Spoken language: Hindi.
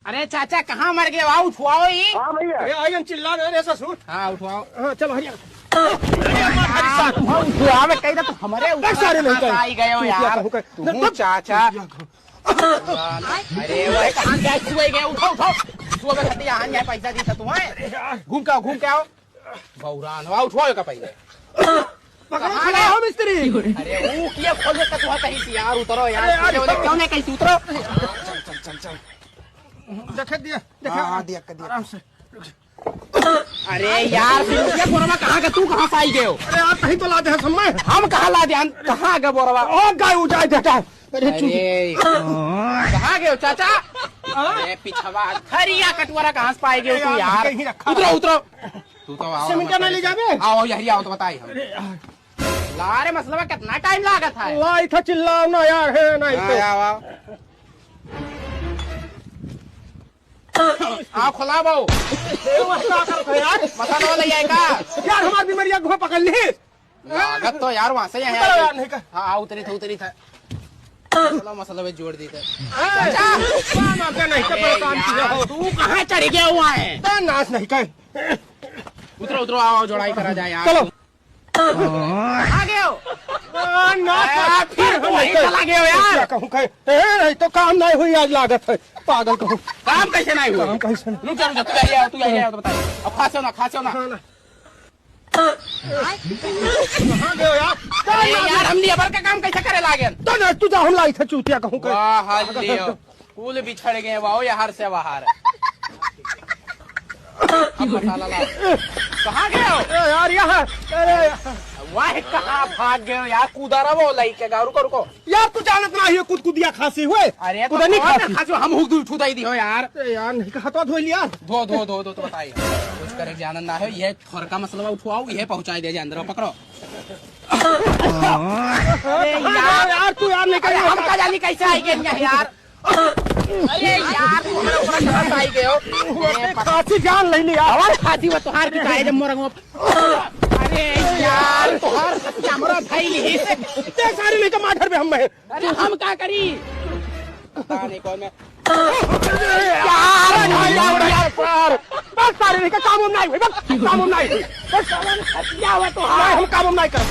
अरे चाचा कहाँ मर गए? आओ उठवाओ ही। हाँ भैया। आइए चिल्ला रहे ससुर। हाँ उठवाओ। हाँ चलो हरिया। उठवाओ कहीं तो हमारे सारे नहीं आई गए हो यार तुम चाचा। अरे वो कहाँ गए? सुबह गए। उठाओ उठाओ सुबह में खटिया यहाँ गए पैसा दी था तुम्हें। घूम के आओ बौरान आओ उठवाओ का पहले। पकड़ा हो मिस्त्री। अरे वो किया खोल के तुम्हारा कहीं से यार उतरो यार क्यों नहीं कहीं उतरो। चल देख दिया हाँ दिया आराम से। अरे यार फिर बोरवा कहाँ का? तू कहाँ से आई गए हो? अरे आप कहीं तो ला दे समय। हम कहाँ ला दे? कहाँ गए बोरवा? ओ गाय उजाए देता। अरे कहाँ गए हो चाचा? अरे पिछवा खरिया कटवरा कहाँ से पाए गए तू यार? उतरो तू तो आओ। सिमटा में ले जाबे। आओ यही आओ तो बताइए हम। लारे मसला में कितना टाइम लगा था? लाई था चिल्लाओ ना यार है नहीं तो। आओ आओ खोला बाबू। यार मसाला वाला ये का यार हमारी बीमारियां घुमा पकड़ ली। लागत तो यार वहाँ से यार नहीं का। हाँ उतरी था। चलो मसाला में जोड़ दी थे। नहीं का तू कहाँ चढ़ गया हुआ है? नाश नहीं का। उतरो आओ जोड़ाई करा जाए यार। चलो आ गए हो फिर नहीं चला गए हो यार। कहूँ नहीं तो काम नहीं हुई आज लागत है पागल कहूँ। काम कैसे नहीं हुआ? काम कैसे नहीं? रुक जा तू यही तो बताइए। अब खासे ना कहाँ गए हो यार? अरे यार हम लेबर का काम कैसे करे लागे? तो ना तुझा हम लाई था चूतिया कहूँ। वाह कुल बिछड़ गए वाओ यार से बाहर। मसाला ला। कहाँ गए हो यार यहाँ? अरे वाह कहाँ भाग गए हो यार? कूदारा वो लाई के रुको यार तू जानत ना है कुदिया खांसी हुए। अरे तो नहीं खांसी हम हुक छुदाई दी हो यार। यार नहीं कहा तो धो लिया। धो तो बताइए कुछ करे जानन ना है। ये थोड़ा का मसला उठवाओ ये पहुंचाई दे अंदर पकड़ो। यार तू यार नहीं हम का जानी कैसे आई गए यार? अरे यार कहाँ आई गए हो? खांसी जान ले लिया। और खाती हुआ तुहार की काहे जब मोरंग। अरे यार तुहार चमड़ा भाई नहीं ते सारे लेके माधर में हम है। अरे हम क्या करी? पता नहीं कौन मैं यार बस सारे लेके काम नहीं हुई। बस काम नहीं हुई। बस क्या हुआ तो हम काम नहीं कर।